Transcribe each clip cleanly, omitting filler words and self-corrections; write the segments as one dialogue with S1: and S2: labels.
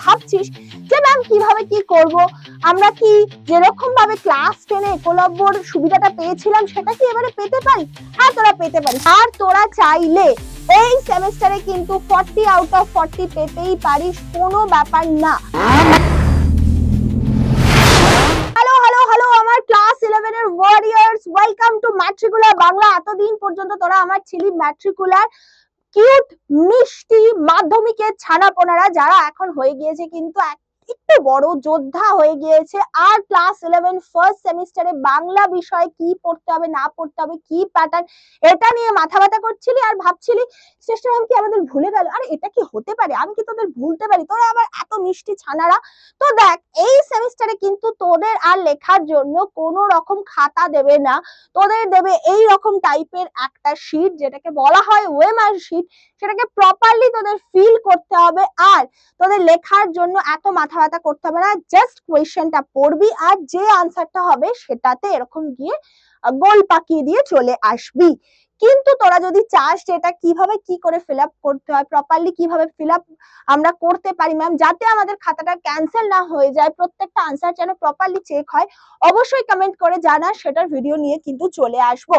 S1: ভাবছিস যে ম্যাম কিভাবে কি করব, আমরা কি যেরকম ভাবে ক্লাস 10 এ একলব্যর সুবিধাটা পেয়েছিলাম সেটা কি এবারে পেতে পারি? হ্যাঁ, তোরা পেতে পারিস। আর তোরা চাইলে এই সেমিস্টারে কিন্তু 40 আউট অফ 40 পেতেই পারিস, কোনো ব্যাপার না। হ্যালো হ্যালো হ্যালো আমার ক্লাস 11 এর ওয়ারিয়ার্স, ওয়েলকাম টু ম্যাট্রিকুলার বাংলা। এতদিন পর্যন্ত তোরা আমার ছিলি ম্যাট্রিকুলার কিউট মিষ্টি মাধ্যমিকের ছানাপোনারা, যারা এখন হয়ে গিয়েছে কিন্তু একটু বড় যোদ্ধা হয়ে গিয়েছে। আর ক্লাস 11 ফার্স্ট সেমিস্টারে বাংলা বিষয় কি পড়তে হবে না পড়তে হবে, কি প্যাটার্ন, এটা নিয়ে মাথা ব্যথা করছিলি আর ভাবছিলি শ্রেষ্ঠ ম্যাম কি আমাদের ভুলে গেল। আরে এটা কি হতে পারে, আমি কি তোদের ভুলতে পারি? তোরা আবার এত মিষ্টি ছানারা। তো দেখ, এই সেমিস্টারে কিন্তু তোদের আর লেখার জন্য কোনো রকম খাতা দেবে না, তোদের দেবে এই রকম টাইপের একটা শীট, যেটাকে বলা হয় ওয়েমার শীট। সেটাকে প্রপারলি তোদের ফিল করতে হবে, আর তোদের লেখার জন্য এত মাথা ব্যথা করতে হবে না। জাস্ট কোয়েশ্চেনটা পড়বি আর যে আনসারটা হবে সেটাতে এরকম গিয়ে গোল পাকিয়ে দিয়ে চলে আসবি। কিন্তু তোরা যদি চাস যে এটা কিভাবে কি করে ফিল আপ করতে হয়, প্রপারলি কিভাবে ফিল আপ আমরা করতে পারি ম্যাম, যাতে আমাদের খাতাটা ক্যান্সেল না হয়ে যায়, প্রত্যেকটা আনসার যেন প্রপারলি চেক হয়, অবশ্যই কমেন্ট করে জানা, সেটার ভিডিও নিয়ে কিন্তু চলে আসবো।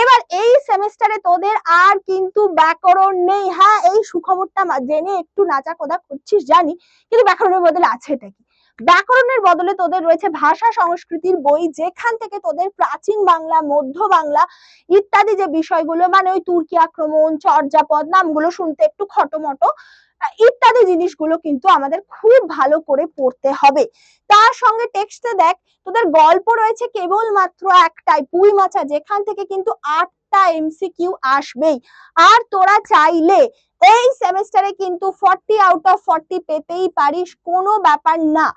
S1: এবার এই সেমিস্টারে তোদের আর কিন্তু ব্যাকরণ নেই। হ্যাঁ, এই সুখবরটা জেনে একটু নাচা কোদা করছিস জানি, কিন্তু ব্যাকরণের বদলে আছে এটা কি? ব্যাকরণের বদলে তোদের রয়েছে ভাষা সংস্কৃতির বই, যেখান থেকে তোদের প্রাচীন বাংলা, মধ্য বাংলা ইত্যাদি যে বিষয়গুলো, মানে ওই তুর্কি আক্রমণ, চর্যাপদ, নামগুলো শুনতে একটু খটোমটো ইত্যাদি জিনিসগুলো কিন্তু আমাদের খুব ভালো করে পড়তে হবে। তার সঙ্গে টেক্সটে দেখ, তোদের গল্প রয়েছে কেবলমাত্র একটাই, পুঁই মাছা, যেখান থেকে কিন্তু 8টা এমসিকিউ আসবেই। আর তোরা চাইলে এই সেমিস্টারে কিন্তু 40 আউট অফ 40 পেতেই পারিস, কোনো ব্যাপার না।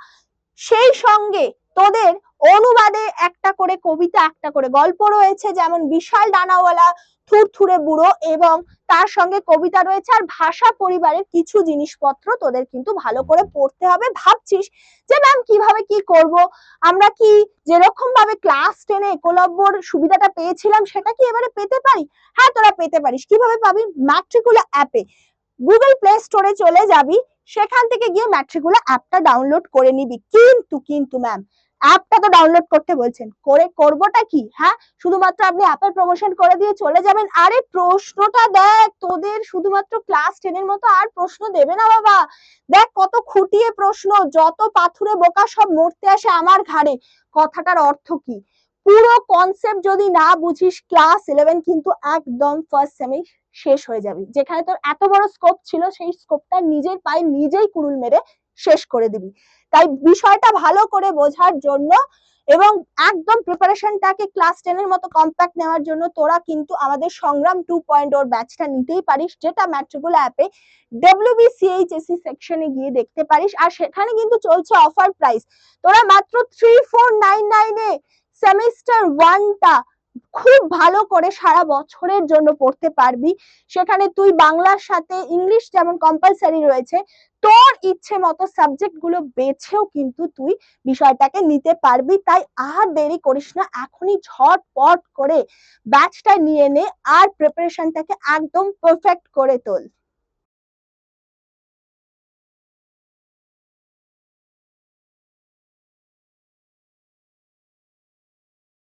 S1: সেই সঙ্গে তোদের অনুবাদে একটা করে কবিতা, একটা করে গল্প রয়েছে, যেমন বিশাল ডানাওয়ালা, থুরথুরে বুড়ো, এবং তার সঙ্গে কবিতা রয়েছে। আর ভাষা পরিবারের কিছু জিনিসপত্র তোদের কিন্তু ভালো করে পড়তে হবে। ভাবছিস যে ম্যাম কিভাবে কি করব, আমরা কি যেরকম ভাবে ক্লাস 10 এ একলব্যর সুবিধাটা পেয়েছিলাম সেটা কি এবারে পেতে পারি? হ্যাঁ, তোরা পেতে পারিস। কিভাবে পাবি? ম্যাট্রিকুলার অ্যাপে গুগল প্লে স্টোরে চলে যাবি, সেখান থেকে গিয়ে ম্যাট্রিকুলার অ্যাপটা ডাউনলোড করে নিবি। কিন্তু ম্যাম, অ্যাপটা তো ডাউনলোড করতে বলছেন, করবোটা কি? হ্যাঁ, শুধুমাত্র আপনি অ্যাপের প্রমোশন করে দিয়ে চলে যাবেন? আরে প্রশ্নটা দেখ, তোদের শুধুমাত্র ক্লাস 10 এর মতো আর প্রশ্ন দেবে না বাবা। দেখ কত খুঁটিয়ে প্রশ্ন, যত পাথুরে বোকা সব মরতে আসে আমার ঘাড়ে। কথাটার অর্থ কি? পুরো কনসেপ্ট যদি না বুঝিস, ক্লাস 11 কিন্তু একদম ফার্স্ট সেমি শেষ হয়ে যাবে। যেখানে তোর এত বড় স্কোপ ছিল, সেই স্কোপটা নিজের পায়ে নিজেই কুড়ুল মেরে শেষ করে দিবি। তাই বিষয়টা ভালো করে বোঝার জন্য এবং একদম প্রিপারেশনটাকে ক্লাস 10 এর মতো কম্প্যাক্ট নেওয়ার জন্য তোরা কিন্তু আমাদের সংগ্রাম 2.0 ব্যাচটা নিতেই পারিস, যেটা ম্যাট্রিকুলার অ্যাপে WBCHSC সেকশনে গিয়ে দেখতে পারিস। আর সেখানে কিন্তু চলছে অফার প্রাইস। তোরা মাত্র 3499 এ সেমিস্টার 1টা খুব ভালো করে সারা বছরের জন্য পড়তে পারবি। সেখানে তুই বাংলার সাথে ইংলিশ যেমন কম্পালসারি রয়েছে, তোর ইচ্ছে মতো সাবজেক্ট গুলো বেছেও কিন্তু তুই বিষয়টাকে নিতে পারবি। তাই আর দেরি করিস না, এখনই ঝটপট করে ব্যাচটা নিয়ে নে আর প্রিপারেশনটাকে একদম পারফেক্ট করে তোল।